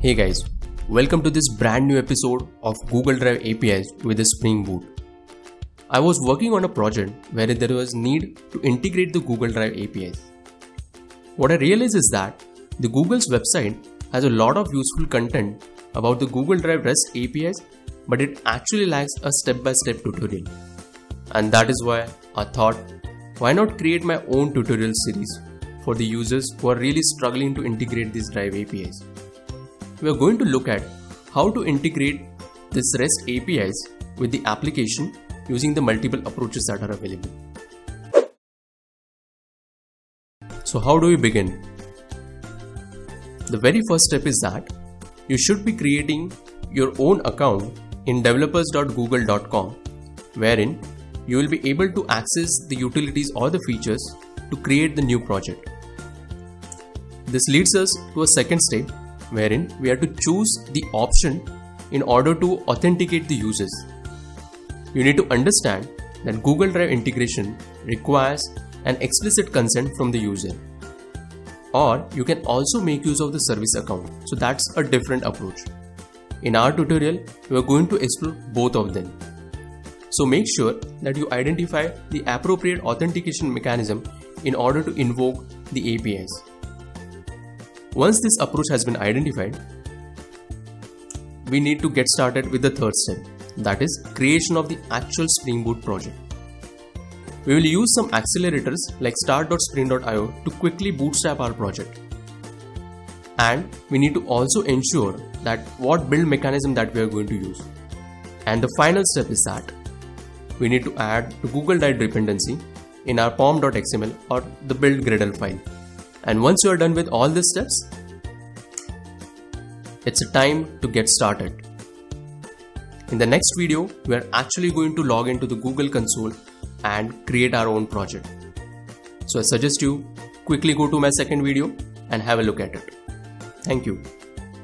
Hey guys, welcome to this brand new episode of Google Drive APIs with a Spring Boot. I was working on a project where there was need to integrate the Google Drive APIs. What I realized is that the Google's website has a lot of useful content about the Google Drive REST APIs, but it actually lacks a step-by-step tutorial. And that is why I thought, why not create my own tutorial series for the users who are really struggling to integrate these Drive APIs. We are going to look at how to integrate this REST APIs with the application using the multiple approaches that are available. So how do we begin? The very first step is that you should be creating your own account in developers.google.com, wherein you will be able to access the utilities or the features to create the new project. This leads us to a second step, wherein we have to choose the option in order to authenticate the users. You need to understand that Google Drive integration requires an explicit consent from the user. Or you can also make use of the service account. So that's a different approach. In our tutorial, we are going to explore both of them. So make sure that you identify the appropriate authentication mechanism in order to invoke the APIs. Once this approach has been identified, we need to get started with the third step, that is creation of the actual Spring Boot project. We will use some accelerators like start.spring.io to quickly bootstrap our project. And we need to also ensure that what build mechanism that we are going to use. And the final step is that we need to add the Google Drive dependency in our pom.xml or the build Gradle file. And once you are done with all these steps, it's a time to get started. In the next video, we are actually going to log into the Google console and create our own project. So I suggest you quickly go to my second video and have a look at it. Thank you.